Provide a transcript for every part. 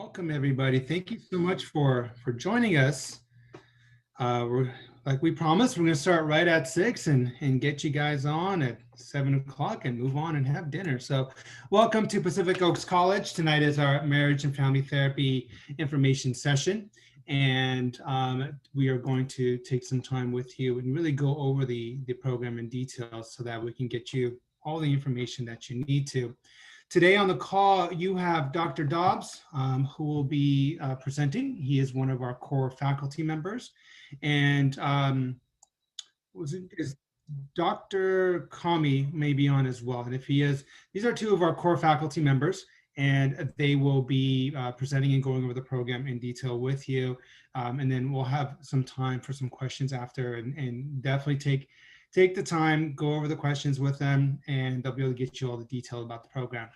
Welcome, everybody. Thank you so much for joining us. We're like we promised, we're going to start right at 6 and get you guys on at 7 o'clock and move on and have dinner. So welcome to Pacific Oaks College. Tonight is our marriage and family therapy information session. And we are going to take some time with you and really go over the program in detail so that we can get you all the information that you need to. Today on the call, you have Dr. Dobbs, who will be presenting. He is one of our core faculty members. And is Dr. Kami may be on as well. And if he is, these are two of our core faculty members, and they will be presenting and going over the program in detail with you. And then we'll have some time for some questions after, and definitely take the time, go over the questions with them, and they'll be able to get you all the detail about the program.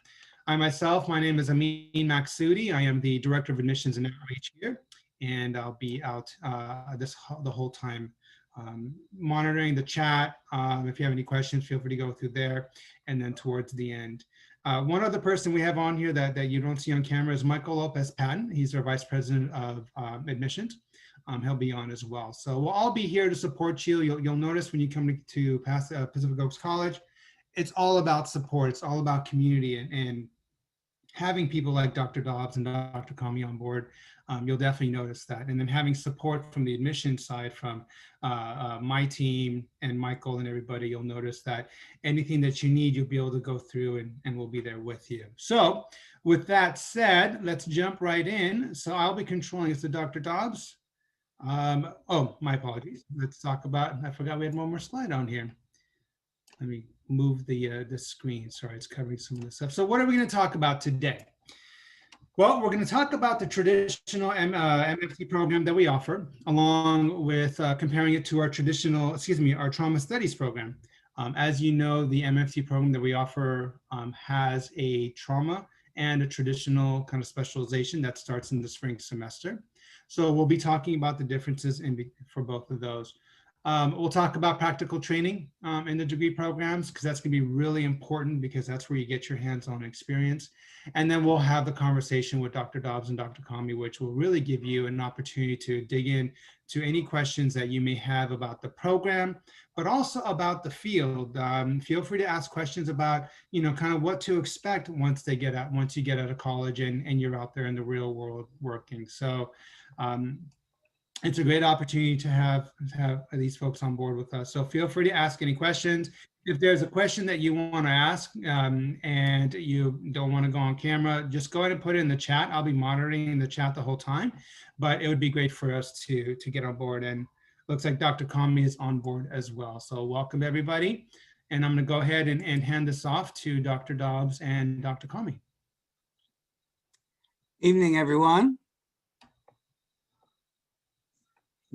I myself, my name is Amin Maksudi. I am the Director of Admissions and Outreach here, and I'll be out the whole time monitoring the chat. If you have any questions, feel free to go through there, and then towards the end. One other person we have on here that you don't see on camera is Michael Lopez Patton. He's our Vice President of Admissions. He'll be on as well. So we'll all be here to support you. You'll notice when you come to Pacific Oaks College, it's all about support. It's all about community and having people like Dr. Dobbs and Dr. Kami on board. You'll definitely notice that. And then having support from the admission side from my team and Michael and everybody, you'll notice that anything that you need, you'll be able to go through and we'll be there with you. So with that said, let's jump right in. So I'll be controlling it. So Dr. Dobbs. Oh, my apologies. Let's talk about, I forgot we had one more slide on here. Let me move the screen. Sorry, it's covering some of this stuff. So what are we going to talk about today? Well, we're going to talk about the traditional MFT program that we offer, along with comparing it to our our trauma studies program. As you know, the MFT program that we offer has a trauma and a traditional kind of specialization that starts in the spring semester. So we'll be talking about the differences for both of those. We'll talk about practical training in the degree programs, because that's going to be really important, because that's where you get your hands-on experience. And then we'll have the conversation with Dr. Dobbs and Dr. Kami, which will really give you an opportunity to dig in to any questions that you may have about the program, but also about the field. Feel free to ask questions about, kind of what to expect once you get out of college and you're out there in the real world working. So it's a great opportunity to have these folks on board with us. So feel free to ask any questions. If there's a question that you want to ask and you don't want to go on camera, just go ahead and put it in the chat. I'll be monitoring the chat the whole time, but it would be great for us to get on board. And looks like Dr. Kami is on board as well. So welcome, everybody. And I'm going to go ahead and hand this off to Dr. Dobbs and Dr. Kami. Evening, everyone.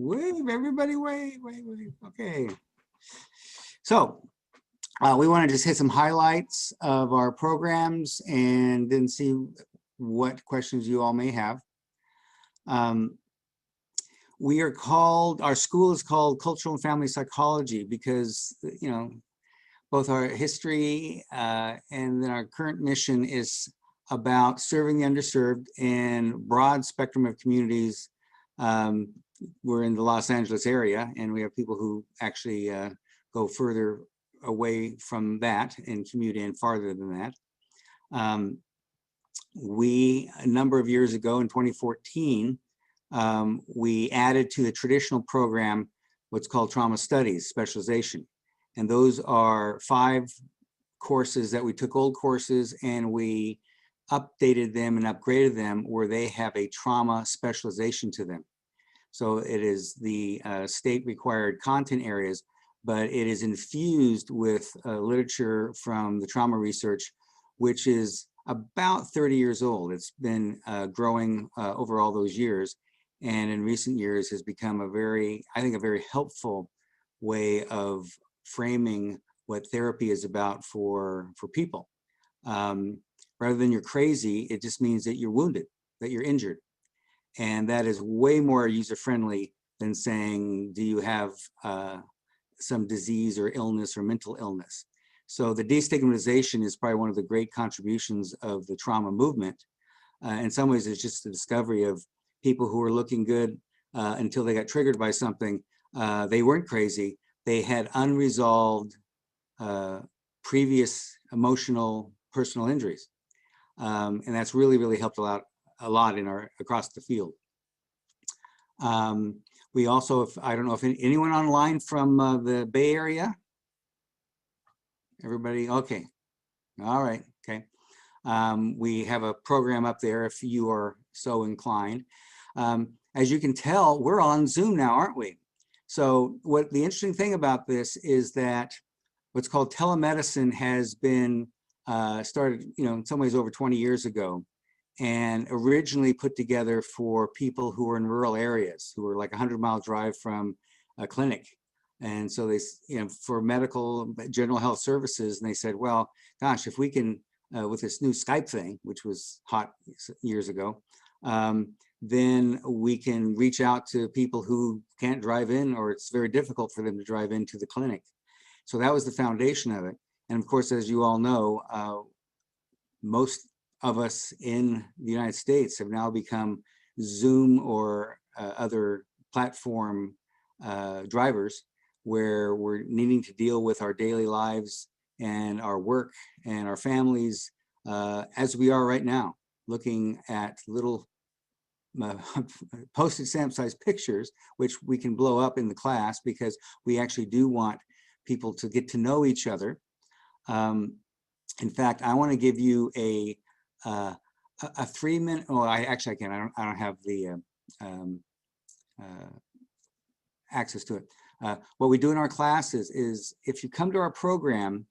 Wave, everybody, wave. Okay. So we want to just hit some highlights of our programs and then see what questions you all may have. Our school is called Cultural and Family Psychology because, both our history and then our current mission is about serving the underserved in broad spectrum of communities. We're in the Los Angeles area, and we have people who actually go further away from that and commute in farther than that. A number of years ago in 2014, we added to the traditional program what's called trauma studies specialization. And those are 5 courses that we took old courses and we updated them and upgraded them where they have a trauma specialization to them. So it is the state required content areas, but it is infused with literature from the trauma research, which is about 30 years old. It's been growing over all those years, and in recent years has become a very helpful way of framing what therapy is about for people. Rather than you're crazy, it just means that you're wounded, that you're injured. And that is way more user-friendly than saying, do you have some disease or illness or mental illness? So the destigmatization is probably one of the great contributions of the trauma movement, In some ways, it's just the discovery of people who were looking good until they got triggered by something. They weren't crazy. They had unresolved previous emotional personal injuries. And that's really helped a lot in across the field. We also, I don't know if anyone online from the Bay Area? Everybody, okay. All right, okay. We have a program up there if you are so inclined. As you can tell, we're on Zoom now, aren't we? So what the interesting thing about this is that what's called telemedicine has been started, in some ways over 20 years ago, and originally put together for people who were in rural areas, who were like 100-mile drive from a clinic. And so they, for medical general health services, and they said, well, gosh, if we can, with this new Skype thing, which was hot years ago, then we can reach out to people who can't drive in, or it's very difficult for them to drive into the clinic. So that was the foundation of it. And of course, as you all know, most of us in the United States have now become Zoom or other platform drivers, where we're needing to deal with our daily lives and our work and our families as we are right now, looking at little postage stamp sized pictures, which we can blow up in the class because we actually do want people to get to know each other. In fact, I want to give you a 3-minute. Oh, I can't. I don't have the access to it. What we do in our classes is, if you come to our program,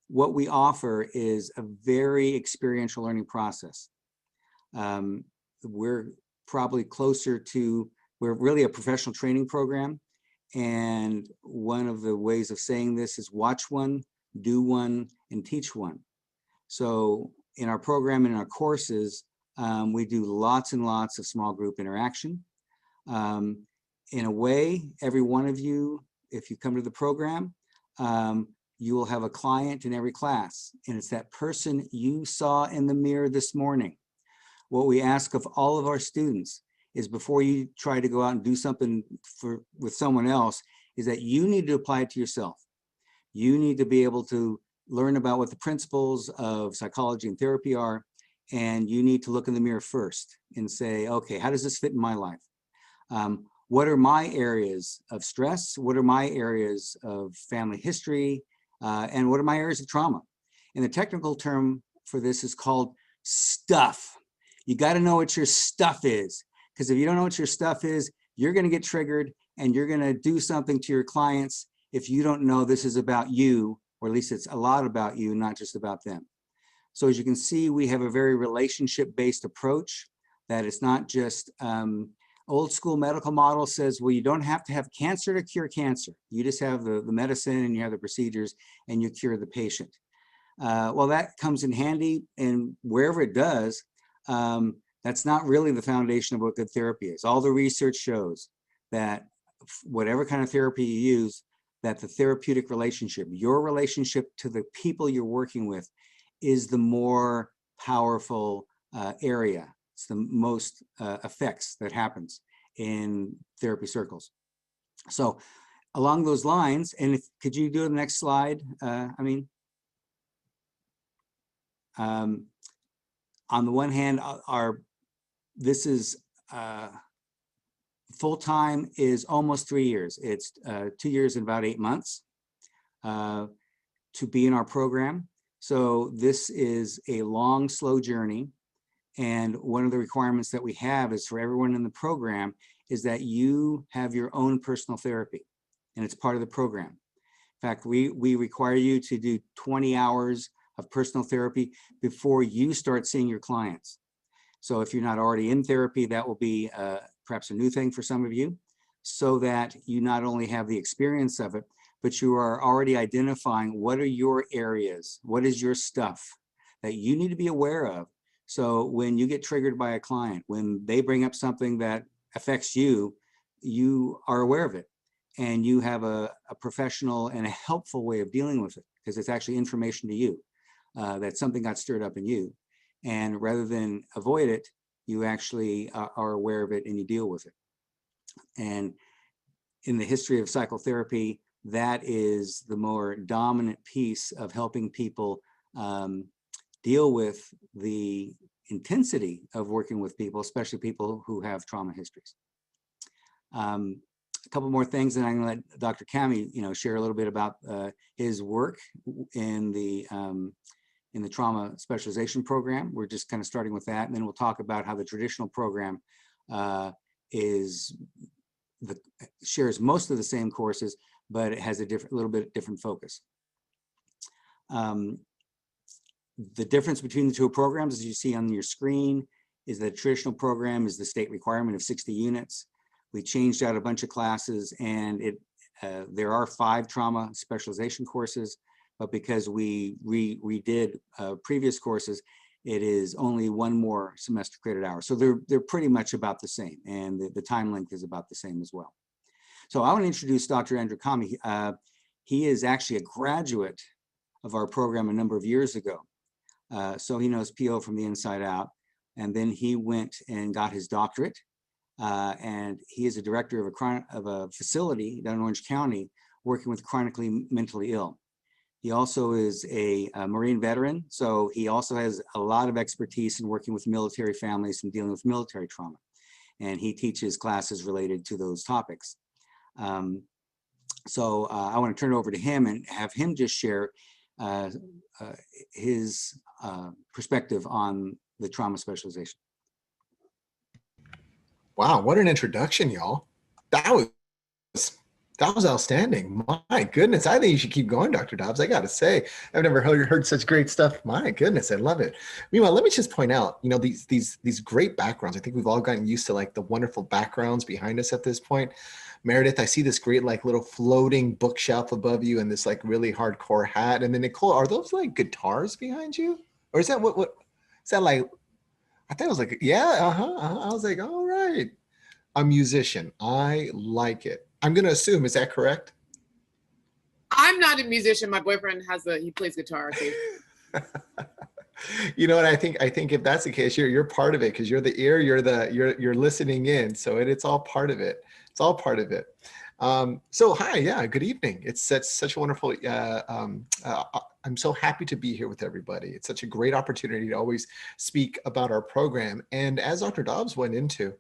what we offer is a very experiential learning process. We're probably closer to, we're really a professional training program. And one of the ways of saying this is watch one, do one, and teach one. So in our program and in our courses, we do lots and lots of small group interaction. In a way, every one of you, if you come to the program, you will have a client in every class, and it's that person you saw in the mirror this morning. What we ask of all of our students is, before you try to go out and do something with someone else, is that you need to apply it to yourself. You need to be able to learn about what the principles of psychology and therapy are, and you need to look in the mirror first and say, okay, how does this fit in my life? What are my areas of stress? What are my areas of family history? And what are my areas of trauma? And the technical term for this is called stuff. You got to know what your stuff is, because if you don't know what your stuff is, you're going to get triggered and you're going to do something to your clients if you don't know this is about you, or at least it's a lot about you, not just about them. So as you can see, we have a very relationship-based approach, that it's not just old school medical model says, well, you don't have to have cancer to cure cancer. You just have the medicine and you have the procedures and you cure the patient. Well, that comes in handy, and wherever it does, that's not really the foundation of what good therapy is. All the research shows that whatever kind of therapy you use, that the therapeutic relationship, your relationship to the people you're working with, is the more powerful area. It's the most effects that happens in therapy circles. So along those lines, and could you do the next slide? On the one hand, this is full-time is almost 3 years. It's 2 years and about 8 months to be in our program. So this is a long, slow journey. And one of the requirements that we have is, for everyone in the program, is that you have your own personal therapy, and it's part of the program. In fact, we require you to do 20 hours of personal therapy before you start seeing your clients. So if you're not already in therapy, that will be perhaps a new thing for some of you, so that you not only have the experience of it, but you are already identifying what are your areas, what is your stuff that you need to be aware of. So when you get triggered by a client, when they bring up something that affects you, you are aware of it, and you have a professional and a helpful way of dealing with it, because it's actually information to you that something got stirred up in you. And rather than avoid it, you actually are aware of it and you deal with it. And in the history of psychotherapy, that is the more dominant piece of helping people deal with the intensity of working with people, especially people who have trauma histories. A couple more things, and I'm going to let Dr. Kami, share a little bit about his work in the trauma specialization program. We're just kind of starting with that, and then we'll talk about how the traditional program shares most of the same courses, but it has a little bit different focus. The difference between the two programs, as you see on your screen, is that traditional program is the state requirement of 60 units. We changed out a bunch of classes, and there are 5 trauma specialization courses, but because we redid previous courses, it is only 1 more semester credit hour. So they're pretty much about the same, and the time length is about the same as well. So I want to introduce Dr. Andrew Kami. He is actually a graduate of our program a number of years ago. So he knows PO from the inside out. And then he went and got his doctorate. And he is a director of a facility down in Orange County working with chronically mentally ill. He also is a Marine veteran, so he also has a lot of expertise in working with military families and dealing with military trauma. And he teaches classes related to those topics. So I want to turn it over to him and have him just share his perspective on the trauma specialization. Wow, what an introduction, y'all. That was outstanding. My goodness, I think you should keep going, Dr. Dobbs. I got to say, I've never heard such great stuff. My goodness, I love it. Meanwhile, let me just point out, these great backgrounds. I think we've all gotten used to like the wonderful backgrounds behind us at this point. Meredith, I see this great like little floating bookshelf above you and this like really hardcore hat. And then Nicole, are those like guitars behind you? Or is that what is that like? I thought it was like, yeah, I was like, all right. A musician. I like it. I'm going to assume, is that correct? I'm not a musician. My boyfriend he plays guitar too. You know what? I think if that's the case, you're part of it because you're the ear, you're listening in. So it's all part of it. It's all part of it. So hi, yeah, good evening. It's such a wonderful, I'm so happy to be here with everybody. It's such a great opportunity to always speak about our program. And as Dr. Dobbs went into,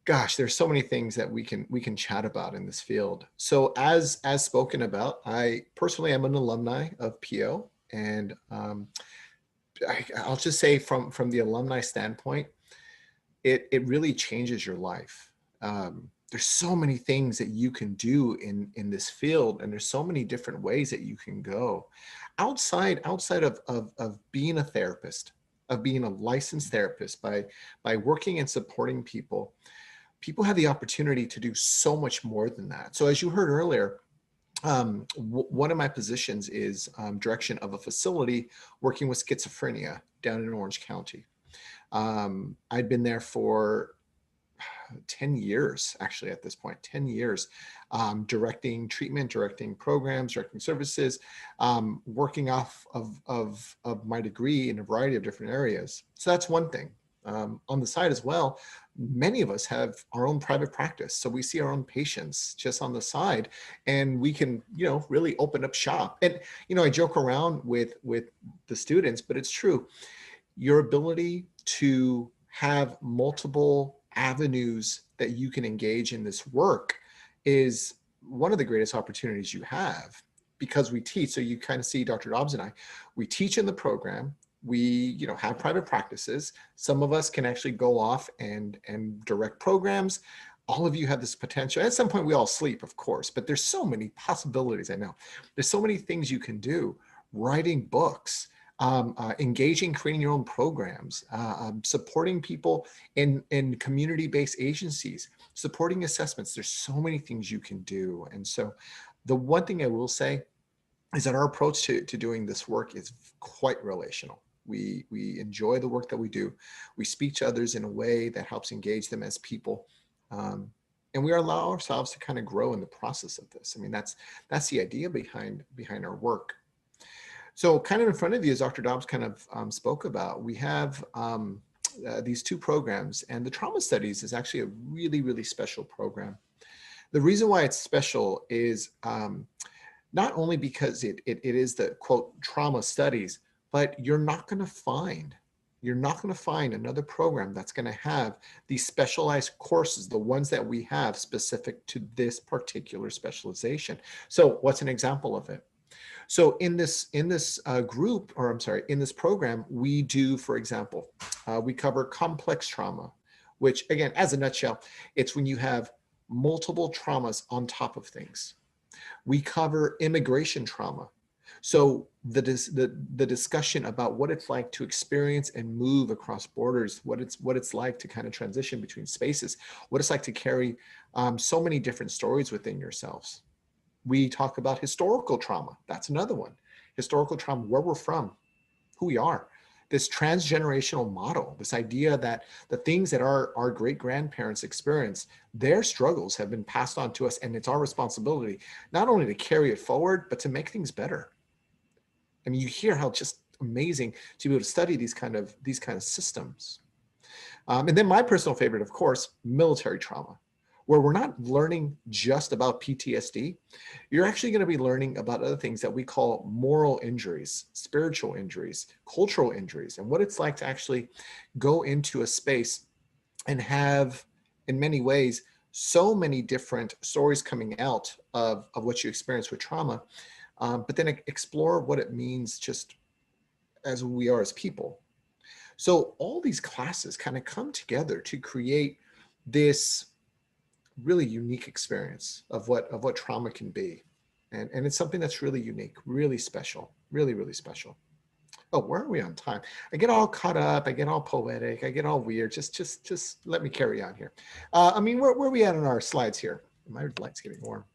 gosh, there's so many things that we can chat about in this field. So as spoken about, I personally am an alumni of PO, and I'll just say from the alumni standpoint, it really changes your life. There's so many things that you can do in this field, and there's so many different ways that you can go outside of being a therapist, of being a licensed therapist. By working and supporting people have the opportunity to do so much more than that. So as you heard earlier, one of my positions is direction of a facility working with schizophrenia down in Orange County. I'd been there for 10 years, actually, at this point, 10 years, directing treatment, directing programs, directing services, working off of my degree in a variety of different areas. So that's one thing. On the side as well, many of us have our own private practice. So we see our own patients just on the side, and we can, really open up shop. And, I joke around with the students, but it's true. Your ability to have multiple avenues that you can engage in this work is one of the greatest opportunities you have, because we teach. So you kind of see Dr. Dobbs and I, we teach in the program. We, have private practices. Some of us can actually go off and direct programs. All of you have this potential. At some point, we all sleep, of course, but there's so many possibilities. I know there's so many things you can do. Writing books, engaging, creating your own programs, supporting people in community-based agencies, supporting assessments. There's so many things you can do. And so the one thing I will say is that our approach to doing this work is quite relational. We enjoy the work that we do. We speak to others in a way that helps engage them as people. And we allow ourselves to kind of grow in the process of this. I mean, that's the idea behind our work. So kind of in front of you, as Dr. Dobbs kind of spoke about, we have these two programs, and the trauma studies is actually a really, really special program. The reason why it's special is not only because it is the quote trauma studies, but you're not going to find another program that's going to have these specialized courses, the ones that we have specific to this particular specialization. So what's an example of it? So in this group, or I'm sorry, in this program, we do, for example, we cover complex trauma, which again, as a nutshell, it's when you have multiple traumas on top of things. We cover immigration trauma. So the discussion about what it's like to experience and move across borders, what it's like to kind of transition between spaces, what it's like to carry so many different stories within yourselves. We talk about historical trauma. That's another one. Historical trauma, where we're from, who we are. This transgenerational model, this idea that the things that our great-grandparents experienced, their struggles have been passed on to us, and it's our responsibility not only to carry it forward, but to make things better. I mean, you hear how just amazing to be able to study these kind of systems. And then my personal favorite, of course, military trauma, where we're not learning just about PTSD. You're actually going to be learning about other things that we call moral injuries, spiritual injuries, cultural injuries, and what it's like to actually go into a space and have, in many ways, so many different stories coming out of what you experience with trauma, but then explore what it means just as who we are as people. So all these classes kind of come together to create this really unique experience of what trauma can be. And it's something that's really unique, really special, really, really special. Oh, where are we on time? I get all caught up, I get all poetic, I get all weird. Just let me carry on here. I mean, where are we at on our slides here? My light's getting warm.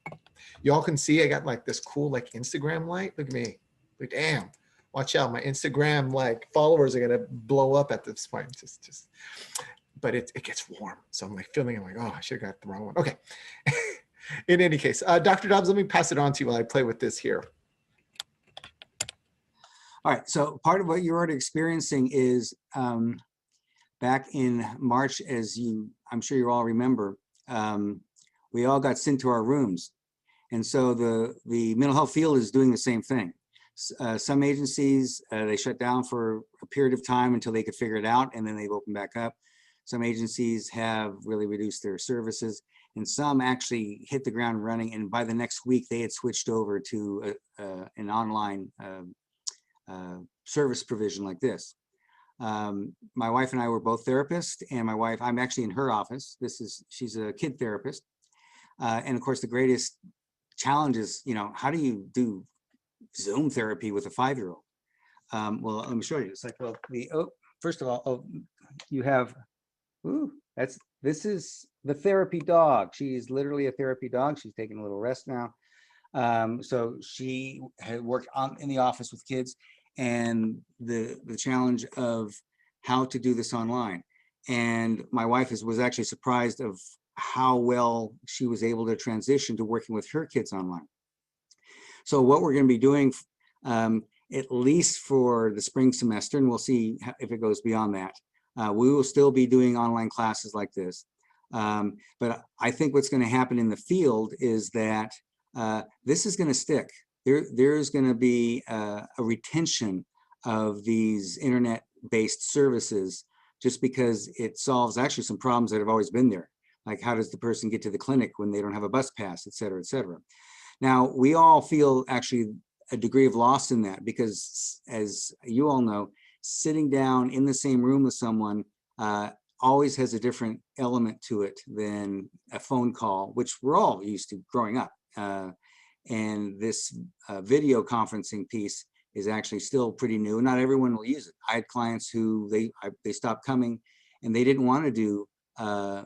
Y'all can see I got like this cool like Instagram light. Look at me. Like, damn, watch out. My Instagram like followers are gonna blow up at this point. Just but it gets warm. So I'm like feeling, I'm like, oh, I should have got the wrong one. Okay. In any case, Dr. Dobbs, let me pass it on to you while I play with this here. All right, so part of what you're already experiencing is back in March, as I'm sure you all remember, we all got sent to our rooms. And so the mental health field is doing the same thing. Some agencies, they shut down for a period of time until they could figure it out, and then they've opened back up. Some agencies have really reduced their services, and some actually hit the ground running, and by the next week they had switched over to an online service provision like this. My wife and I were both therapists, and my wife, I'm actually in her office. She's a kid therapist. And of course, the greatest challenge is, how do you do Zoom therapy with a 5-year-old? Well, let me show you. It's like, well, first of all, you have, this is the therapy dog. She's literally a therapy dog. She's taking a little rest now. So she had worked in the office with kids, and the challenge of how to do this online. And my wife was actually surprised of how well she was able to transition to working with her kids online. So what we're going to be doing, at least for the spring semester, and we'll see if it goes beyond that, we will still be doing online classes like this. But I think what's going to happen in the field is that this is going to stick. There's going to be a retention of these internet-based services, just because it solves actually some problems that have always been there. Like, how does the person get to the clinic when they don't have a bus pass, et cetera, et cetera. Now, we all feel actually a degree of loss in that, because as you all know, sitting down in the same room with someone always has a different element to it than a phone call, which we're all used to growing up. And this video conferencing piece is actually still pretty new. Not everyone will use it. I had clients who they stopped coming, and they didn't want to do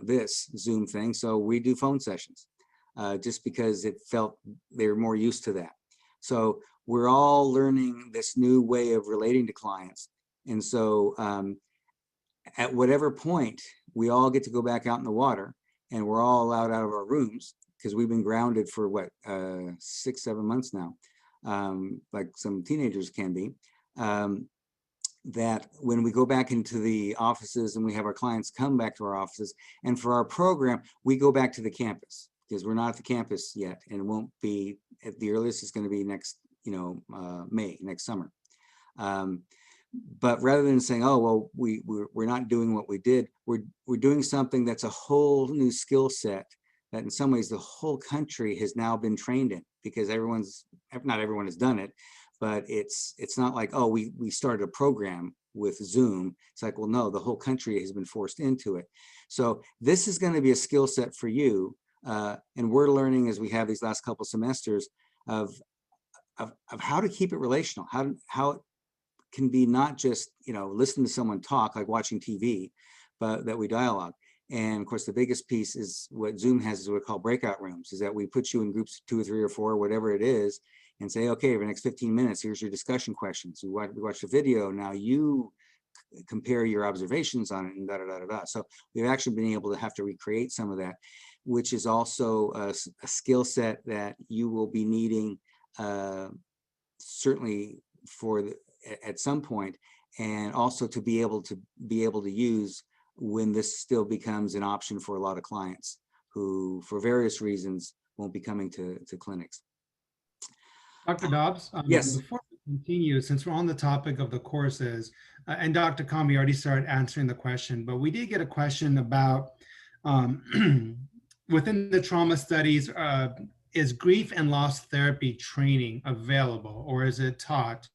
this Zoom thing, so we do phone sessions just because it felt they were more used to that. So we're all learning this new way of relating to clients. And so at whatever point, we all get to go back out in the water, and we're all allowed out of our rooms, because we've been grounded for what, 6-7 months now. like some teenagers can be, that when we go back into the offices and we have our clients come back to our offices, and for our program, we go back to the campus because we're not at the campus yet, and it won't be at the earliest. It's going to be next, May, next summer. But rather than saying, oh, well, we're not doing what we did, we're doing something that's a whole new skill set that in some ways the whole country has now been trained in, because not everyone has done it, but it's not like, oh, we started a program with Zoom. It's like, well, no, the whole country has been forced into it. So this is going to be a skill set for you. And we're learning as we have these last couple semesters of how to keep it relational, how it can be not just, listen to someone talk like watching TV, but that we dialogue. And of course, the biggest piece is what Zoom has is what we call breakout rooms, is that we put you in groups of 2 or 3 or 4, whatever it is, and say, okay, for the next 15 minutes, here's your discussion questions. We watch the video. Now you compare your observations on it and da, da, da, da, da. So we've actually been able to have to recreate some of that, which is also a skill set that you will be needing certainly at some point, and also to be able to use when this still becomes an option for a lot of clients who, for various reasons, won't be coming to clinics. Dr. Dobbs, Yes. before we continue, since we're on the topic of the courses, and Dr. Kami already started answering the question, but we did get a question about within the trauma studies, is grief and loss therapy training available, or is it taught?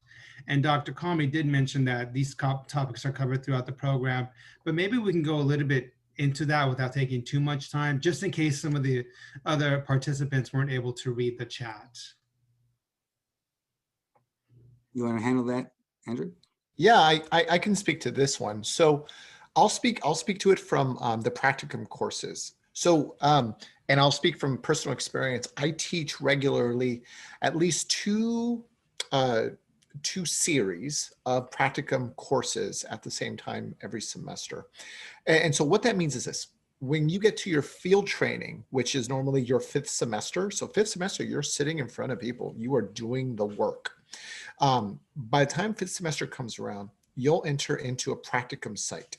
And Dr. Kami did mention that these topics are covered throughout the program, but maybe we can go a little bit into that without taking too much time, just in case some of the other participants weren't able to read the chat. You want to handle that, Andrew? Yeah, I can speak to this one. So I'll speak to it from the practicum courses. So, and I'll speak from personal experience. I teach regularly at least two series of practicum courses at the same time every semester. And so what that means is this: when you get to your field training, which is normally your 5th semester, so 5th semester, you're sitting in front of people, you are doing the work. By the time 5th semester comes around, you'll enter into a practicum site.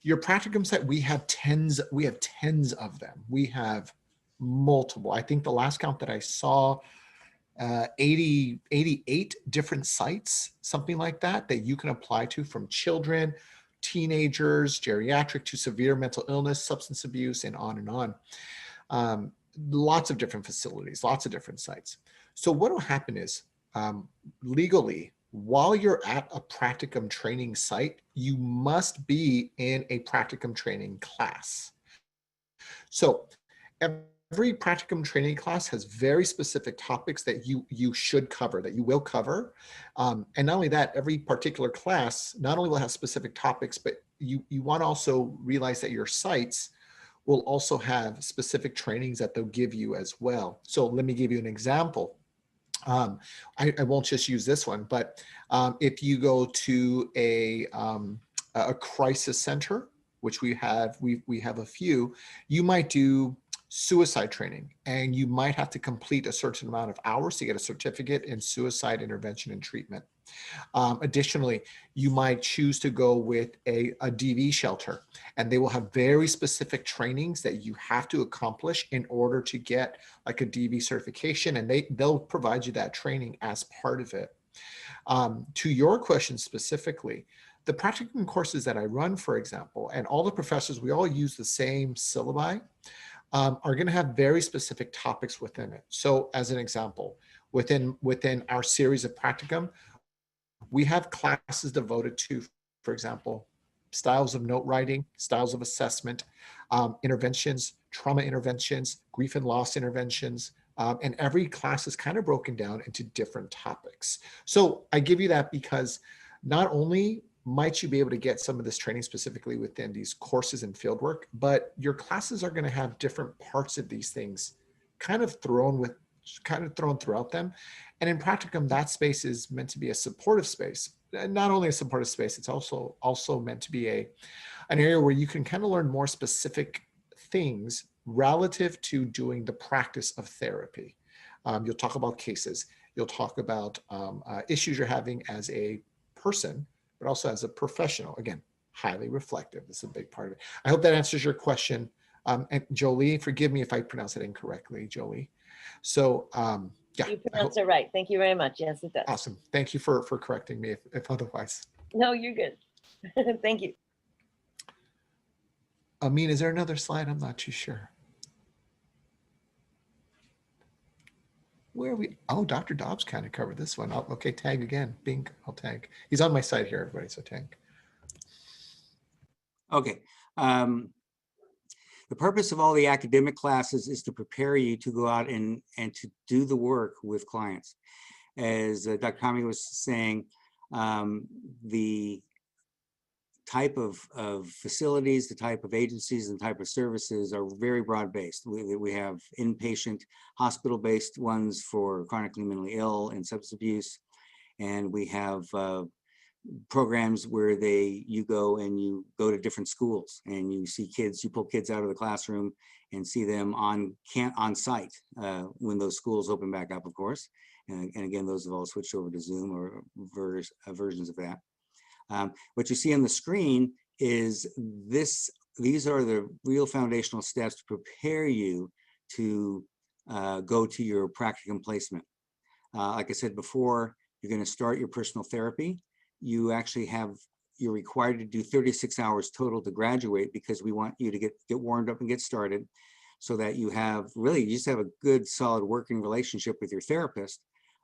Your practicum site, we have tens of them. We have multiple. I think the last count that I saw, 88 different sites, something like that you can apply to, from children, teenagers, geriatric to severe mental illness, substance abuse, and on and on. Lots of different facilities, lots of different sites. So what will happen is, legally, while you're at a practicum training site, you must be in a practicum training class. So every practicum training class has very specific topics that you should cover, that you will cover. And not only that, every particular class not only will have specific topics, but you want to also realize that your sites will also have specific trainings that they'll give you as well. So let me give you an example. I won't just use this one, but if you go to a crisis center, which we have a few, you might do suicide training, and you might have to complete a certain amount of hours to get a certificate in suicide intervention and treatment. Additionally, you might choose to go with a DV shelter, and they will have very specific trainings that you have to accomplish in order to get like a DV certification, and they'll provide you that training as part of it. To your question specifically, the practicum courses that I run, for example, and all the professors, we all use the same syllabi, are going to have very specific topics within it. So as an example, within our series of practicum, we have classes devoted to, for example, styles of note writing, styles of assessment, interventions, trauma interventions, grief and loss interventions, and every class is kind of broken down into different topics. So I give you that because not only might you be able to get some of this training specifically within these courses and fieldwork, but your classes are going to have different parts of these things kind of thrown throughout them. And in practicum, that space is meant to be a supportive space. And not only a supportive space, it's also meant to be an area where you can kind of learn more specific things relative to doing the practice of therapy. You'll talk about cases. You'll talk about issues you're having as a person, but also as a professional. Again, highly reflective. This is a big part of it. I hope that answers your question. And Jolie, forgive me if I pronounce it incorrectly, Jolie. So yeah. You pronounce it right. Thank you very much. Yes, it does. Awesome. Thank you for correcting me if otherwise. No, you're good. Thank you. Amin, is there another slide? I'm not too sure. Where are we? Oh, Dr. Dobbs kind of covered this one. Okay, tag again. Bing, I'll tag. He's on my side here, everybody, so tag. Okay. The purpose of all the academic classes is to prepare you to go out and to do the work with clients. As Dr. Kami was saying, the type of facilities, the type of agencies, and type of services are very broad-based. We have inpatient, hospital-based ones for chronically mentally ill and substance abuse, and we have programs where you go to different schools and you see kids, you pull kids out of the classroom and see them on site when those schools open back up, of course. And again, those have all switched over to Zoom or versions of that. What you see on the screen is these are the real foundational steps to prepare you to go to your practicum placement. Like I said before, you're going to start your personal therapy. You're required to do 36 hours total to graduate, because we want you to get warmed up and get started, so that you just have a good, solid working relationship with your therapist.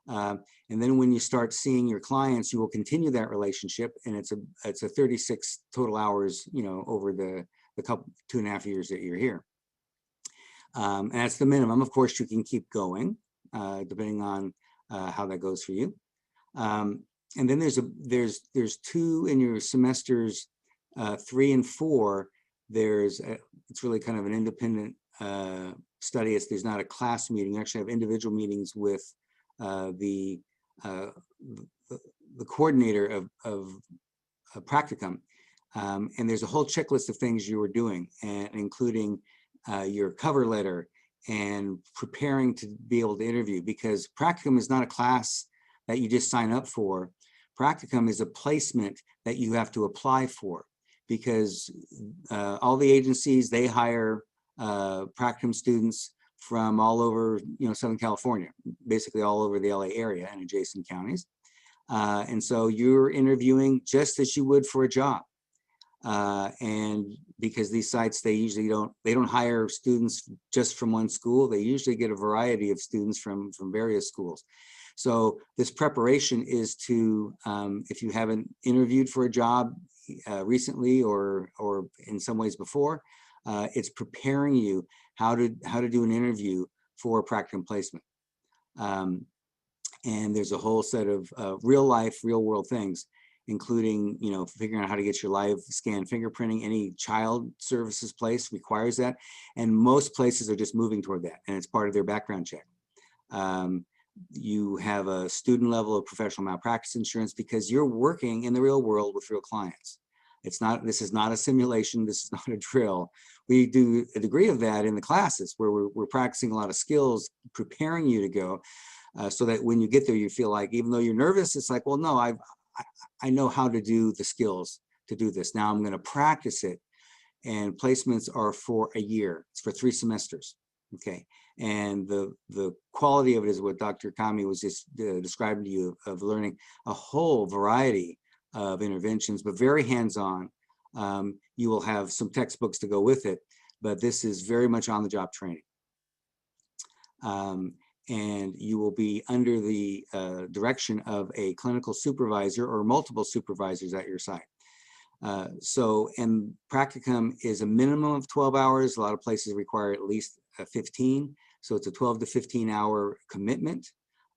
And then when you start seeing your clients, you will continue that relationship, and it's a 36 total hours, over the couple 2.5 years that you're here. And that's the minimum. Of course, you can keep going depending on how that goes for you. And then there's two in your semesters 3 and 4. It's really kind of an independent study. There's not a class meeting. You actually have individual meetings with the coordinator of practicum, and there's a whole checklist of things you were doing, and including your cover letter and preparing to be able to interview, because practicum is not a class that you just sign up for. Practicum is a placement that you have to apply for, because all the agencies, they hire practicum students from all over, Southern California, basically all over the LA area and adjacent counties. And so you're interviewing just as you would for a job. And because these sites, they don't hire students just from one school. They usually get a variety of students from various schools. So this preparation is to, if you haven't interviewed for a job recently or in some ways before, it's preparing you how to do an interview for a practicum placement. And there's a whole set of real world things, including, figuring out how to get your live scan fingerprinting. Any child services place requires that. And most places are just moving toward that, and it's part of their background check. You have a student level of professional malpractice insurance, because you're working in the real world with real clients. This is not a simulation. This is not a drill. We do a degree of that in the classes, where we're practicing a lot of skills, preparing you to go, so that when you get there, you feel like, even though you're nervous, it's like, well, no, I know how to do the skills to do this. Now I'm going to practice it. And placements are for a year. It's for 3 semesters. Okay. And the quality of it is what Dr. Kami was just describing to you, of learning a whole variety of interventions, but very hands-on. You will have some textbooks to go with it, but this is very much on-the-job training. And you will be under the direction of a clinical supervisor or multiple supervisors at your site. And practicum is a minimum of 12 hours. A lot of places require at least 15. So it's a 12 to 15 hour commitment,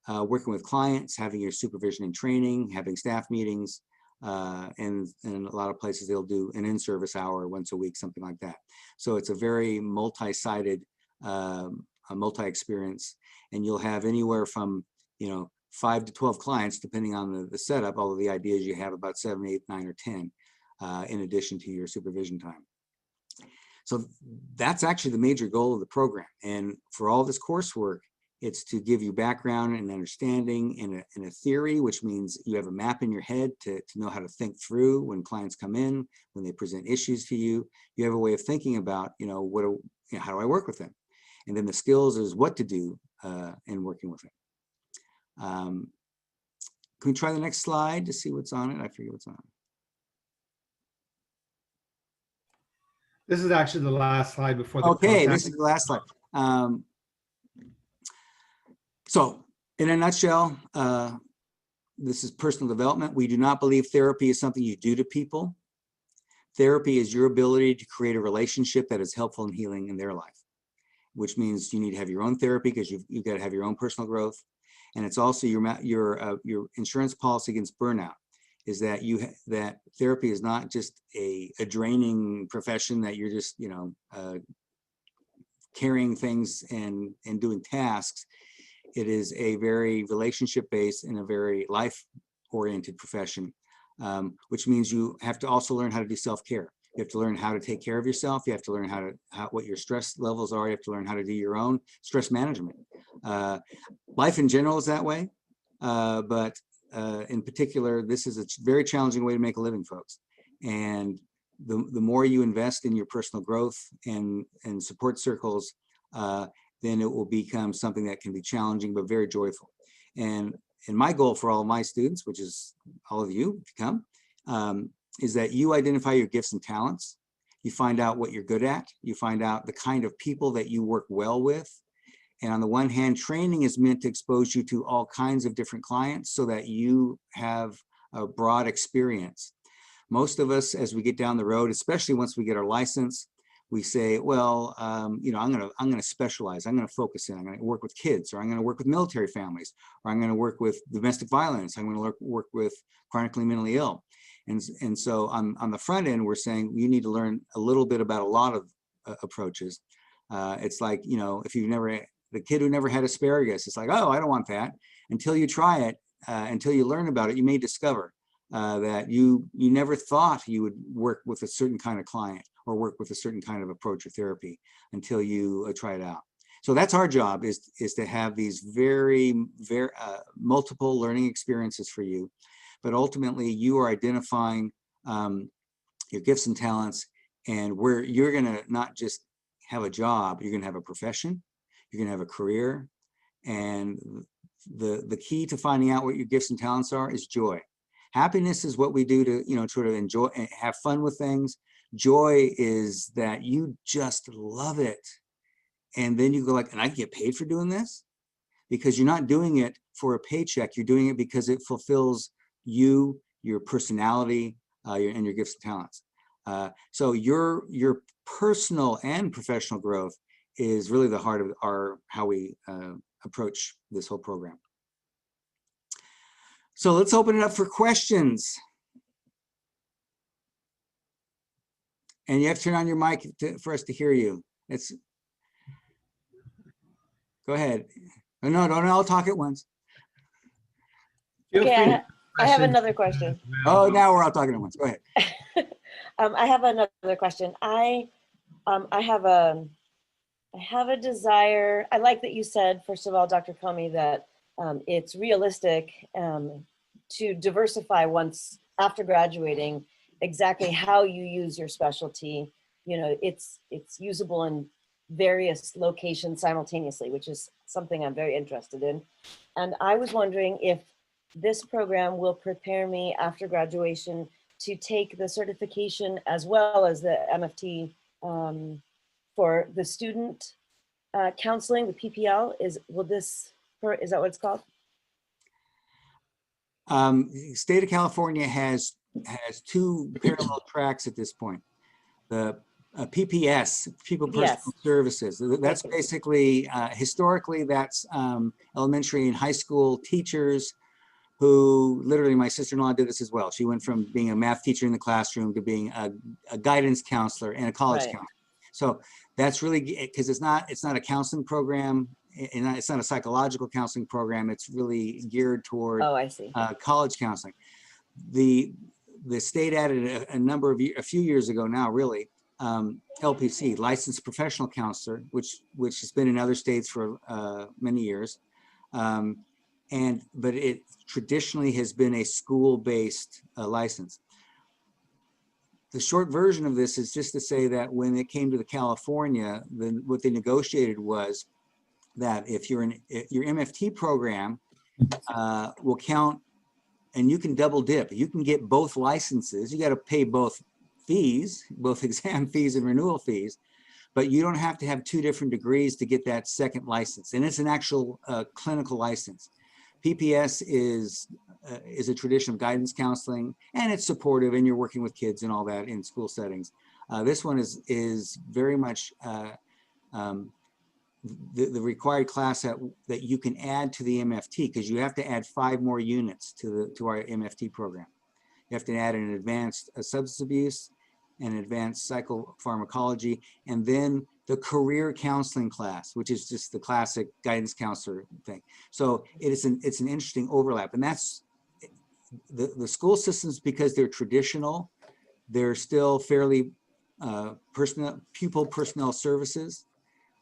working with clients, having your supervision and training, having staff meetings, and a lot of places they'll do an in-service hour once a week, something like that. So it's a very multi-sided, multi-experience, and you'll have anywhere from 5 to 12 clients, depending on the setup, although the idea is you have about 7, 8, 9, or 10 in addition to your supervision time. So that's actually the major goal of the program. And for all this coursework, It's to give you background and understanding in a theory, which means you have a map in your head to know how to think through when clients come in, when they present issues to you. You have a way of thinking about, how do I work with them? And then the skills is what to do in working with them. Can we try the next slide to see what's on it? I forget what's on it. This is actually the last slide before the Okay, contact. this is the last slide. So in a nutshell, this is personal development. We do not believe therapy is something you do to people. Therapy is your ability to create a relationship that is helpful and healing in their life, which means you need to have your own therapy because you've got to have your own personal growth. And it's also your insurance policy against burnout is that that therapy is not just a draining profession that you're just, carrying things and doing tasks. It is a very relationship-based and a very life-oriented profession, which means you have to also learn how to do self-care. You have to learn how to take care of yourself. You have to learn what your stress levels are. You have to learn how to do your own stress management. Life in general is that way, but in particular, this is a very challenging way to make a living, folks. And the more you invest in your personal growth and support circles, then it will become something that can be challenging but very joyful. And my goal for all of my students, which is all of you to come, is that you identify your gifts and talents. You find out what you're good at. You find out the kind of people that you work well with. And on the one hand, training is meant to expose you to all kinds of different clients so that you have a broad experience. Most of us, as we get down the road, especially once we get our license, we say, well, I'm going to specialize. I'm going to focus in. I'm going to work with kids, or I'm going to work with military families, or I'm going to work with domestic violence. I'm going to work with chronically mentally ill. And so on the front end, we're saying you need to learn a little bit about a lot of approaches. It's like, if you've never, the kid who never had asparagus, it's like, oh, I don't want that. Until you try it, until you learn about it, you may discover that you never thought you would work with a certain kind of client or work with a certain kind of approach or therapy until you try it out. So that's our job, is to have these very multiple learning experiences for you. But ultimately, you are identifying your gifts and talents, and where you're going to not just have a job, you're going to have a profession, you're going to have a career. And the key to finding out what your gifts and talents are is joy. Happiness is what we do to, sort of enjoy and have fun with things. Joy is that you just love it. And then you go like, and I get paid for doing this? Because you're not doing it for a paycheck. You're doing it because it fulfills you, your personality, and your gifts and talents. So your personal and professional growth is really the heart of how we approach this whole program. So let's open it up for questions. And you have to turn on your mic for us to hear you. Go ahead. No, don't all talk at once. Okay, I have another question. Oh, now we're all talking at once. Go ahead. I have another question. I have a desire. I like that you said, first of all, Dr. Comey, that it's realistic to diversify once after graduating exactly how you use your specialty. It's usable in various locations simultaneously, which is something I'm very interested in. And I was wondering if this program will prepare me after graduation to take the certification as well as the MFT for the student counseling, the PPL. Is that what it's called? State of California has two parallel tracks at this point. The PPS, People Personal Services. That's basically, historically, that's elementary and high school teachers who, literally, my sister-in-law did this as well. She went from being a math teacher in the classroom to being a guidance counselor and a college counselor. So that's really, because it's not a counseling program, and it's not a psychological counseling program. It's really geared toward college counseling. The state added a few years ago now, really, LPC, licensed professional counselor, which has been in other states for many years. But it traditionally has been a school-based license. The short version of this is just to say that when it came to the California, then what they negotiated was that if your MFT program will count, and you can double dip, you can get both licenses. You got to pay both fees, both exam fees and renewal fees, but you don't have to have 2 different degrees to get that second license. And it's an actual clinical license. PPS is a tradition of guidance counseling, and it's supportive, and you're working with kids and all that in school settings. This one is very much the required class that you can add to the MFT, because you have to add 5 more units to our MFT program. You have to add an advanced substance abuse, an advanced psychopharmacology, and then the career counseling class, which is just the classic guidance counselor thing. So it's an interesting overlap, and that's the school systems, because they're traditional, they're still fairly pupil personnel services,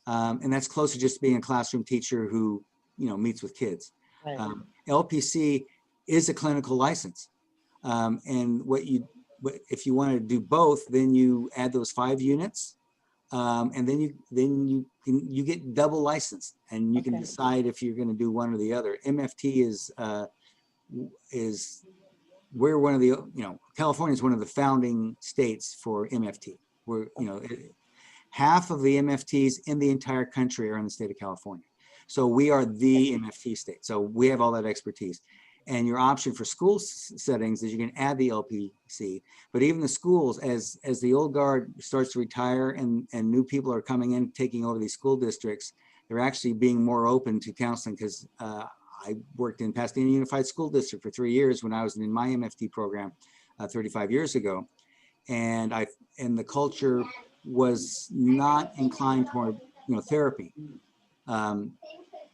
and that's close to just being a classroom teacher who meets with kids. Right. LPC is a clinical license, and if you want to do both, then you add those 5 units. And then you get double license, and you can decide if you're going to do one or the other. MFT is we're one of the California is one of the founding states for MFT. We're half of the MFTs in the entire country are in the state of California, so we are the MFT state. So we have all that expertise. And your option for school settings is you can add the LPC, but even the schools, as the old guard starts to retire and new people are coming in, taking over these school districts, they're actually being more open to counseling, because I worked in Pasadena Unified School District for 3 years when I was in my MFT program 35 years ago. And the culture was not inclined toward therapy. And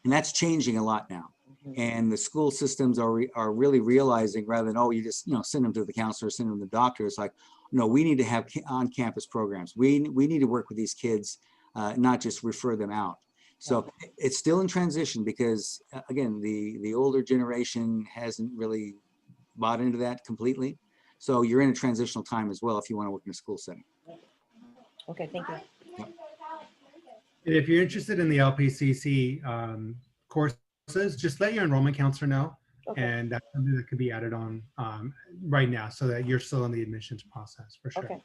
that's changing a lot now. And the school systems are really realizing, rather than, you just send them to the counselor, send them to the doctor, it's like, no, we need to have on-campus programs. We need to work with these kids, not just refer them out. So it's still in transition, because again, the older generation hasn't really bought into that completely. So you're in a transitional time as well if you want to work in a school setting. Okay, thank you. Yep. And if you're interested in the LPCC courses, just let your enrollment counselor know, and that's something that could be added on right now, so that you're still in the admissions process for sure. Okay.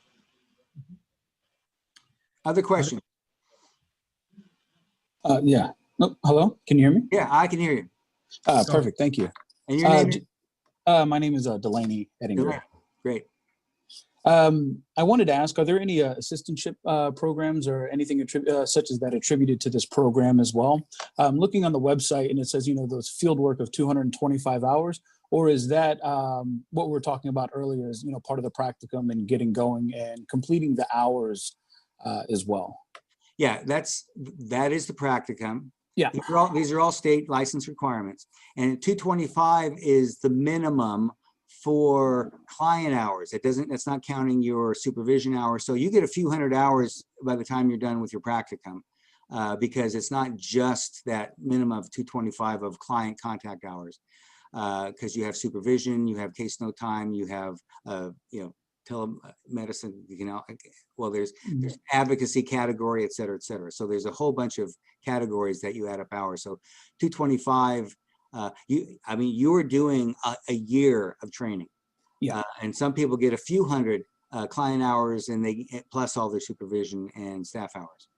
Other questions? Yeah. No, hello, can you hear me? Yeah, I can hear you. Perfect, thank you. And your name? My name is Delaney Ettinger. Great. I wanted to ask, are there any assistantship programs or anything such as that attributed to this program as well? I'm looking on the website and it says, those field work of 225 hours, or is that what we were talking about earlier is, part of the practicum and getting going and completing the hours as well? Yeah, that is the practicum. Yeah. These are all state license requirements, and 225 is the minimum for client hours. It's not counting your supervision hours. So you get a few hundred hours by the time you're done with your practicum, because it's not just that minimum of 225 of client contact hours, because you have supervision, you have case note time, you have telemedicine, there's advocacy category, et cetera, et cetera. So there's a whole bunch of categories that you add up hours. So 225, you are doing a year of training. Yeah. And some people get a few hundred client hours, and they plus all their supervision and staff hours.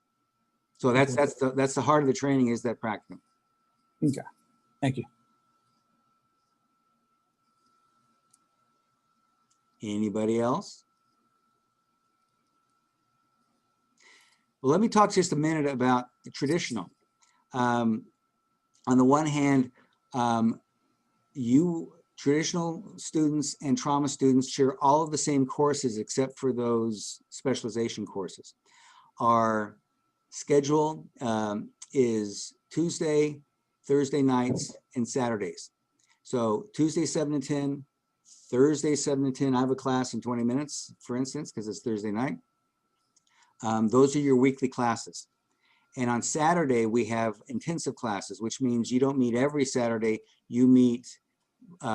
So that's the heart of the training, is that practicum. Okay, thank you. Anybody else? Well, let me talk just a minute about the traditional. On the one hand, traditional students and trauma students share all of the same courses except for those specialization courses. Our schedule is Tuesday, Thursday nights, and Saturdays. So Tuesday 7 to 10, Thursday 7 to 10, I have a class in 20 minutes, for instance, because it's Thursday night. Those are your weekly classes. And on Saturday, we have intensive classes, which means you don't meet every Saturday. You meet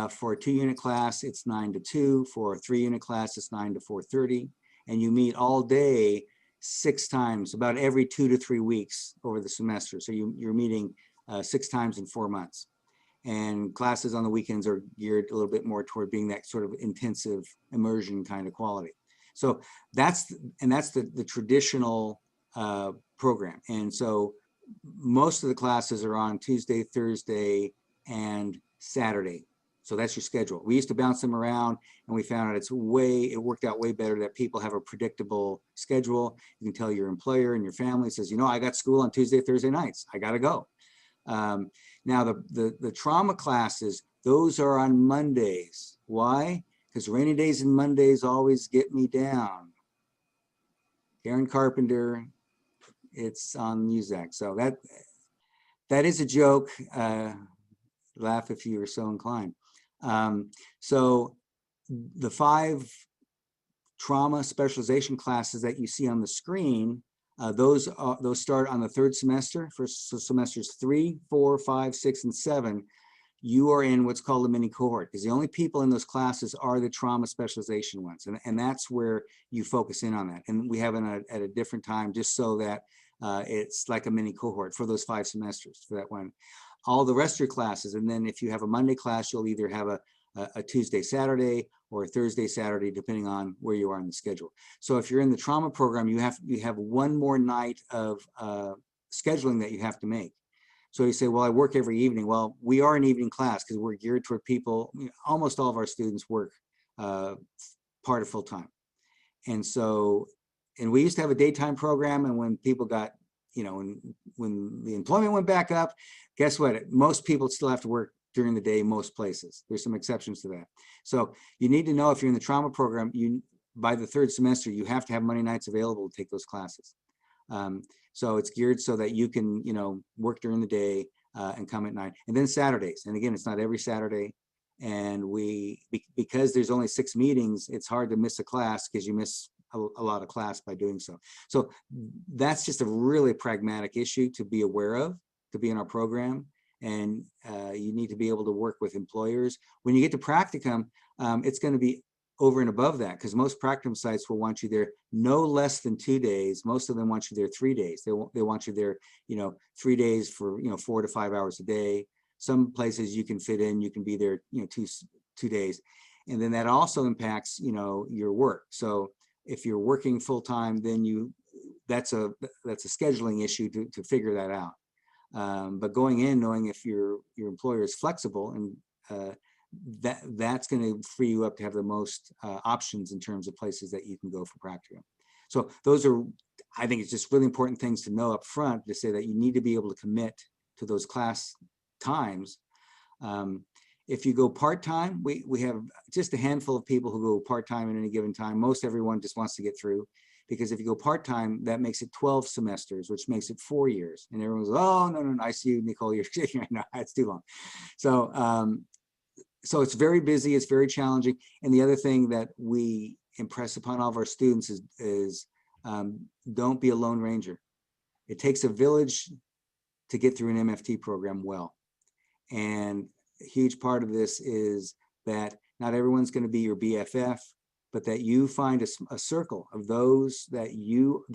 for a 2-unit class, it's 9 to 2. For a 3-unit class, it's 9 to 4:30. And you meet all day 6 times, about every 2 to 3 weeks over the semester. So you're meeting 6 times in 4 months. And classes on the weekends are geared a little bit more toward being that sort of intensive immersion kind of quality. So that's the traditional program. And so most of the classes are on Tuesday, Thursday, and Saturday. So that's your schedule. We used to bounce them around, and we found out it worked out way better that people have a predictable schedule. You can tell your employer and your family says, you know, I got school on Tuesday, Thursday nights. I got to go. Now the trauma classes, those are on Mondays. Why? Because rainy days and Mondays always get me down. Karen Carpenter, it's on Muzak. So that is a joke. Laugh if you are so inclined. So the 5 trauma specialization classes that you see on the screen, those start on the 3rd semester. For semesters 3, 4, 5, 6, and 7. You are in what's called a mini cohort, because the only people in those classes are the trauma specialization ones. And that's where you focus in on that. And we have it at a different time, just so that it's like a mini cohort for those 5 semesters for that one. All the rest of your classes. And then if you have a Monday class, you'll either have a Tuesday, Saturday, or a Thursday, Saturday, depending on where you are in the schedule. So if you're in the trauma program, you have one more night of scheduling that you have to make. So you say, well, I work every evening. Well, we are an evening class because we're geared toward people. Almost all of our students work part of full time. And so, and we used to have a daytime program. And when people got, you know, when the employment went back up, guess what? Most people still have to work during the day, most places. There's some exceptions to that. So you need to know if you're in the trauma program, by the 3rd semester, you have to have Monday nights available to take those classes. So it's geared so that you can, you know, work during the day and come at night. And then Saturdays. And again, it's not every Saturday. And because there's only 6 meetings, it's hard to miss a class because you miss a lot of class by doing so. So that's just a really pragmatic issue to be aware of, to be in our program. And you need to be able to work with employers. When you get to practicum, it's going to be over and above that, because most practicum sites will want you there no less than 2 days. Most of them want you there 3 days. They want you there, you know, 3 days for, you know, 4 to 5 hours a day. Some places you can fit in, you can be there, you know, two days. And then that also impacts, you know, your work. So if you're working full time, then that's a scheduling issue to figure that out. But going in knowing if your employer is flexible, and that's going to free you up to have the most options in terms of places that you can go for practicum. So those are, I think it's just really important things to know up front, to say that you need to be able to commit to those class times. If you go part-time, we have just a handful of people who go part-time at any given time. Most everyone just wants to get through, because if you go part-time, that makes it 12 semesters, which makes it 4 years. And everyone goes, oh, no, I see you, Nicole, you're shaking right now. That's too long. So it's very busy, it's very challenging. And the other thing that we impress upon all of our students is don't be a lone ranger. It takes a village to get through an MFT program well. And a huge part of this is that not everyone's going to be your BFF, but that you find a circle of those that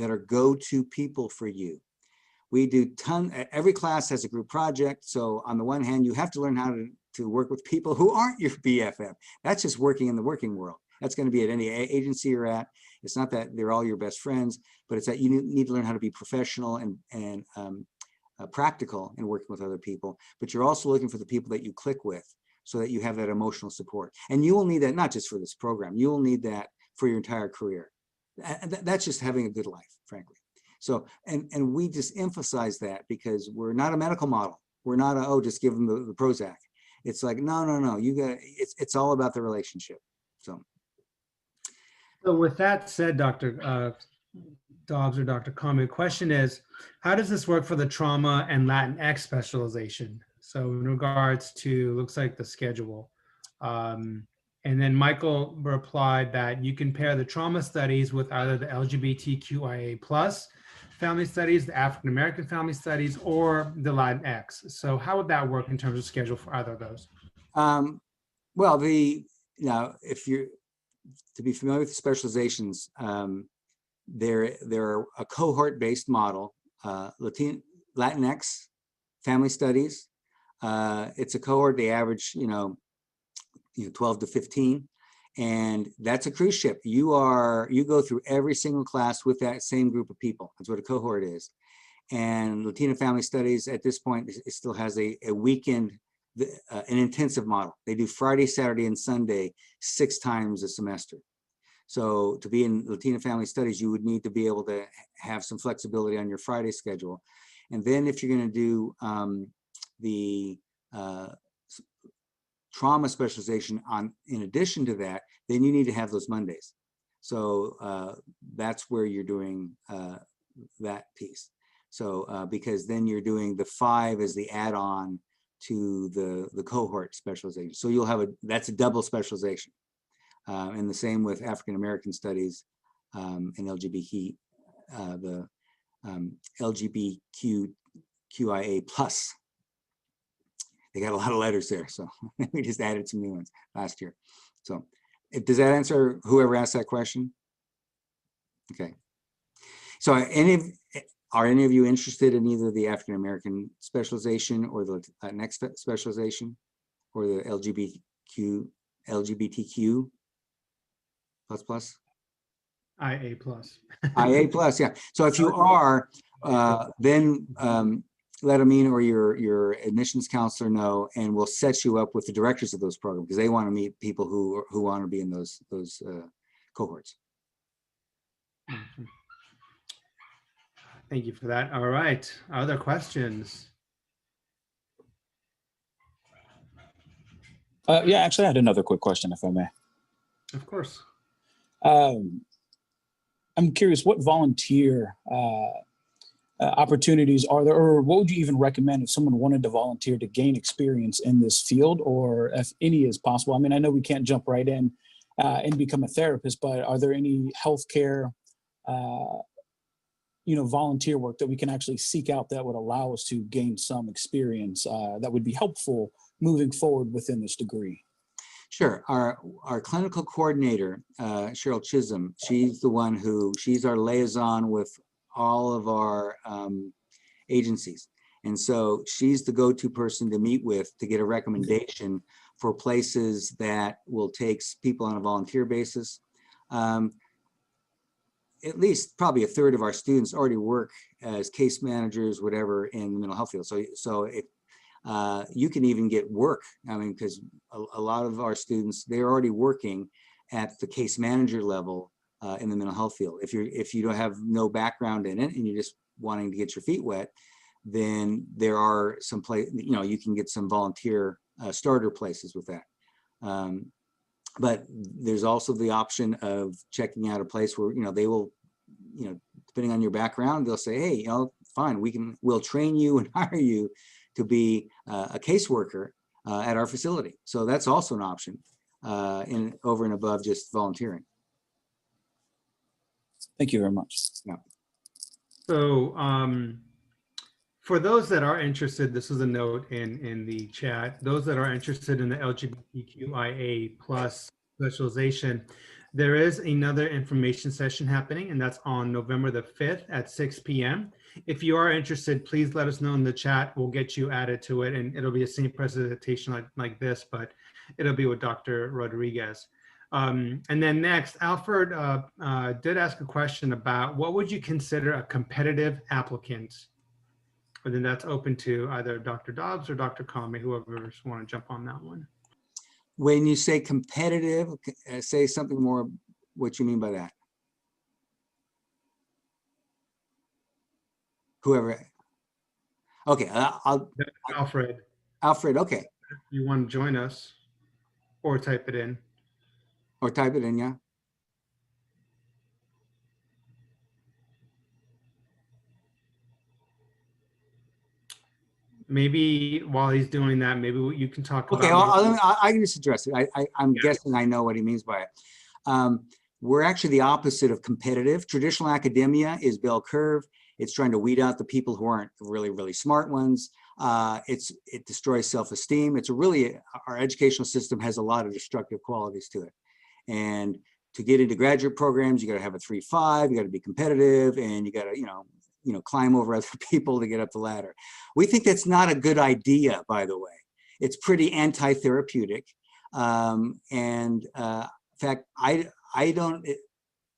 are go-to people for you. We do every class has a group project. So on the one hand, you have to learn how to work with people who aren't your BFF. That's just working in the working world. That's going to be at any agency you're at. It's not that they're all your best friends, but it's that you need to learn how to be professional and practical in working with other people. But you're also looking for the people that you click with, so that you have that emotional support. And you will need that not just for this program, you will need that for your entire career. That's just having a good life, frankly. So, and we just emphasize that because we're not a medical model. We're not just give them the Prozac. It's like, no, you got, it's all about the relationship. So with that said, Dr. Dobbs or Dr. Kami, question is, how does this work for the trauma and Latinx specialization? So in regards to, looks like the schedule, And then Michael replied that you can pair the trauma studies with either the LGBTQIA plus family studies, the African American family studies, or the Latinx. So how would that work in terms of schedule for either of those? Well, now, if you're to be familiar with the specializations, they're a cohort-based model. Latinx family studies. It's a cohort. They average, 12 to 15, and that's a cruise ship. You go through every single class with that same group of people. That's what a cohort is. And Latino family studies at this point, it still has a weekend, an intensive model. They do Friday, Saturday, and Sunday 6 times a semester. So to be in Latino family studies, you would need to be able to have some flexibility on your Friday schedule. And then if you're going to do the trauma specialization in addition to that, then you need to have those Mondays. So that's where you're doing that piece. So because then you're doing the 5 as the add-on to the cohort specialization. So you'll have that's a double specialization. And the same with African American studies and LGBT, the LGBTQIA plus. They got a lot of letters there, so we just added some new ones last year. So does that answer whoever asked that question? Okay. So are any of you interested in either the African American specialization or the next specialization or the LGBTQ plus? IA plus. IA plus, yeah. So if you are, then let Amin or your admissions counselor know, and we'll set you up with the directors of those programs because they want to meet people who want to be in those cohorts. Thank you for that. All right. Other questions? Yeah, actually, I had another quick question, if I may. Of course. I'm curious, what volunteer opportunities are there, or what would you even recommend if someone wanted to volunteer to gain experience in this field, or if any is possible? I mean, I know we can't jump right in and become a therapist, but are there any healthcare, volunteer work that we can actually seek out that would allow us to gain some experience that would be helpful moving forward within this degree? Sure. Our clinical coordinator, Cheryl Chisholm, she's our liaison with all of our agencies. And so she's the go-to person to meet with to get a recommendation for places that will take people on a volunteer basis. At least probably a third of our students already work as case managers, whatever, in the mental health field. So you can even get work. I mean, because a lot of our students, they're already working at the case manager level in the mental health field. If you don't have no background in it and you're just wanting to get your feet wet, then there are some you can get some volunteer starter places with that. But there's also the option of checking out a place where, they will, depending on your background, they'll say, hey, fine, we'll train you and hire you to be a caseworker at our facility. So that's also an option over and above just volunteering. Thank you very much. Yeah. So for those that are interested, this is a note in the chat, those that are interested in the LGBTQIA plus specialization, there is another information session happening, and that's on November the 5th at 6 p.m. If you are interested, please let us know in the chat. We'll get you added to it, and it'll be a same presentation like this, but it'll be with Dr. Rodriguez. And then next, Alfred did ask a question about what would you consider a competitive applicant? But then that's open to either Dr. Dobbs or Dr. Kame, whoever's want to jump on that one. When you say competitive, say something more what you mean by that. Whoever. Okay, Alfred. Alfred, okay. If you want to join us or type it in. Or type it in, yeah. maybe while he's doing that, maybe you can talk Okay, about. I can just address it. I'm guessing I know what he means by it. We're actually the opposite of competitive. Traditional academia is bell curve. It's trying to weed out the people who aren't really, really smart ones. It destroys self-esteem. Our educational system has a lot of destructive qualities to it. And to get into graduate programs, you got to have a 3.5, you got to be competitive, and you got to, climb over other people to get up the ladder. We think that's not a good idea, by the way. It's pretty anti-therapeutic. In fact, I don't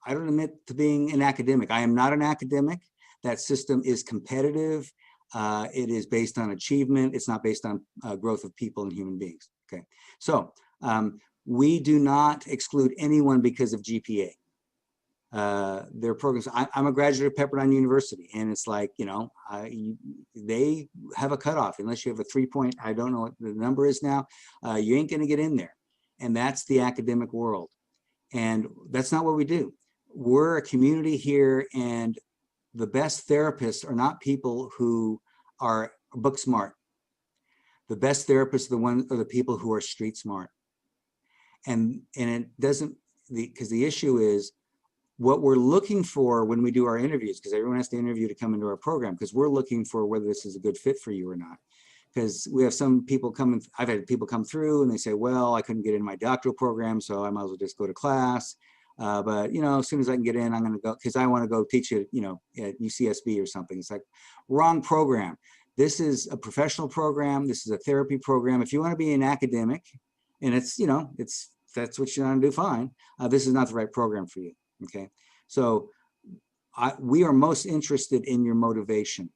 admit to being an academic. I am not an academic. That system is competitive. It is based on achievement. It's not based on growth of people and human beings. Okay, so we do not exclude anyone because of GPA. Their programs. I'm a graduate of Pepperdine University, and it's like, they have a cutoff. Unless you have a 3 I don't know what the number is now, you ain't going to get in there. And that's the academic world. And that's not what we do. We're a community here, and the best therapists are not people who are book smart. The best therapists are the people who are street smart. And it doesn't, because the issue is what we're looking for when we do our interviews, because everyone has to interview to come into our program, because we're looking for whether this is a good fit for you or not. Because we have some people coming, I've had people come through and they say, well, I couldn't get in my doctoral program, so I might as well just go to class. But as soon as I can get in, I'm going to go, because I want to go teach it, at UCSB or something. It's like, wrong program. This is a professional program. This is a therapy program. If you want to be an academic, and it's, that's what you want to do, fine. This is not the right program for you. Okay. So we are most interested in your motivation.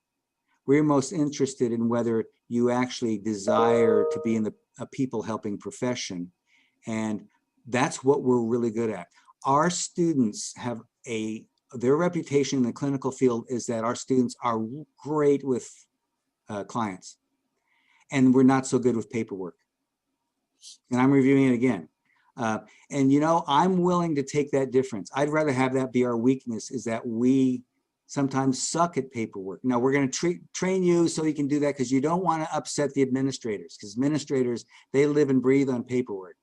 We're most interested in whether you actually desire to be in a people helping profession. And that's what we're really good at. Our students have their reputation in the clinical field is that our students are great with clients, and we're not so good with paperwork. And I'm reviewing it again. I'm willing to take that difference. I'd rather have that be our weakness, is that we sometimes suck at paperwork. Now, we're going to train you so you can do that, because you don't want to upset the administrators, because administrators, they live and breathe on paperwork,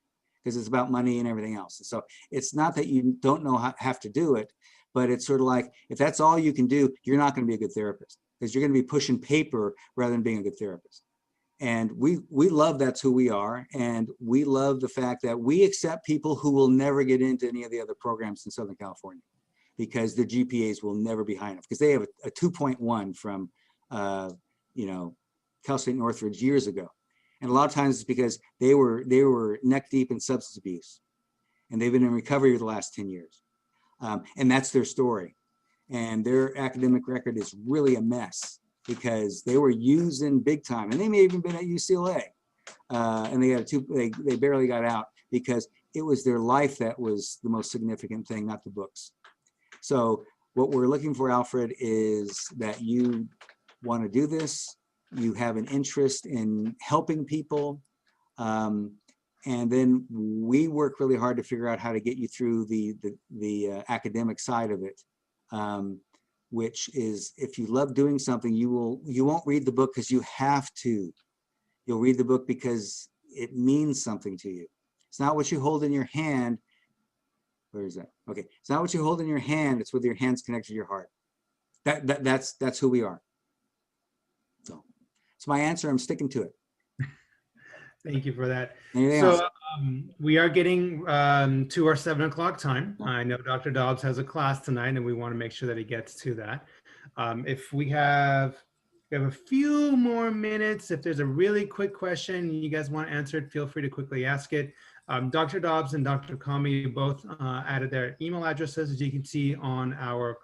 because it's about money and everything else. And so it's not that you don't know how have to do it, but it's sort of like, if that's all you can do, you're not going to be a good therapist, because you're going to be pushing paper rather than being a good therapist. And we love that's who we are. And we love the fact that we accept people who will never get into any of the other programs in Southern California, because their GPAs will never be high enough, because they have a 2.1 from, Cal State Northridge years ago. And a lot of times it's because they were neck deep in substance abuse, and they've been in recovery for the last 10 years. And that's their story. And their academic record is really a mess, because they were using big time, and they may have even been at UCLA, and they barely got out, because it was their life that was the most significant thing, not the books. So what we're looking for, Alfred, is that you want to do this, you have an interest in helping people, and then we work really hard to figure out how to get you through the academic side of it. Which is, if you love doing something, you won't read the book because you have to. You'll read the book because it means something to you. It's not what you hold in your hand. Where is that? Okay, it's not what you hold in your hand. It's with your hands connected to your heart. That's who we are. So it's my answer. I'm sticking to it. Thank you for that. Anything So else? we are getting to our 7 o'clock time. I know Dr. Dobbs has a class tonight, and we want to make sure that he gets to that. If we have a few more minutes, if there's a really quick question you guys want to answer it, feel free to quickly ask it. Dr. Dobbs and Dr. Kami both added their email addresses, as you can see on our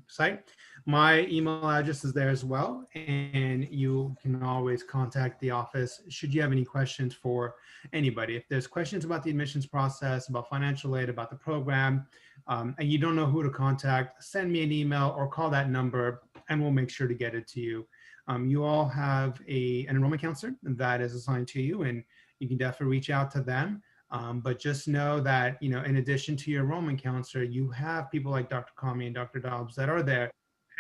site. My email address is there as well, and you can always contact the office should you have any questions for anybody. If there's questions about the admissions process, about financial aid, about the program, and you don't know who to contact, send me an email or call that number, and we'll make sure to get it to you. You all have an enrollment counselor that is assigned to you, and you can definitely reach out to them. But just know that, in addition to your enrollment counselor, you have people like Dr. Kami and Dr. Dobbs that are there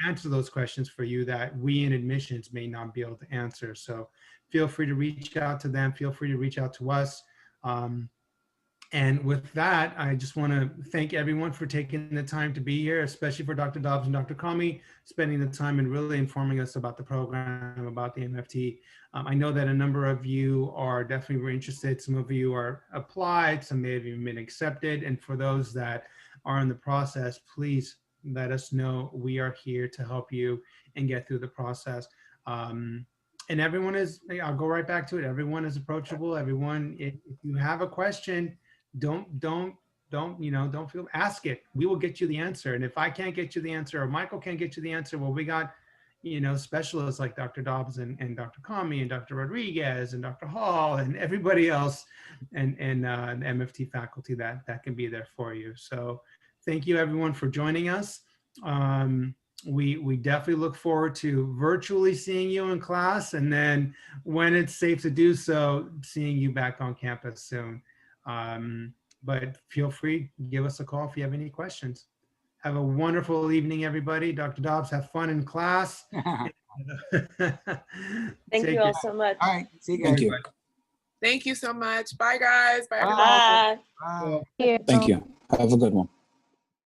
answer those questions for you that we in admissions may not be able to answer. So feel free to reach out to them. Feel free to reach out to us. And with that, I just want to thank everyone for taking the time to be here, especially for Dr. Dobbs and Dr. Kami, spending the time and really informing us about the program, about the MFT. I know that a number of you are definitely very interested. Some of you are applied, some may have even been accepted. And for those that are in the process, please let us know. We are here to help you and get through the process. And everyone is, I'll go right back to it. Everyone is approachable. Everyone, if you have a question, don't feel, ask it. We will get you the answer. And if I can't get you the answer, or Michael can't get you the answer, well, we got, specialists like Dr. Dobbs and Dr. Kami and Dr. Rodriguez and Dr. Hall and everybody else and the MFT faculty that can be there for you. So thank you everyone for joining us. We definitely look forward to virtually seeing you in class, and then when it's safe to do so, seeing you back on campus soon. But feel free, give us a call if you have any questions. Have a wonderful evening, everybody. Dr. Dobbs, have fun in class. Thank you all so much. All right, see you guys. Thank you. Thank you so much. Bye, guys. Bye, everyone. Bye. Bye. Thank you. Have a good one.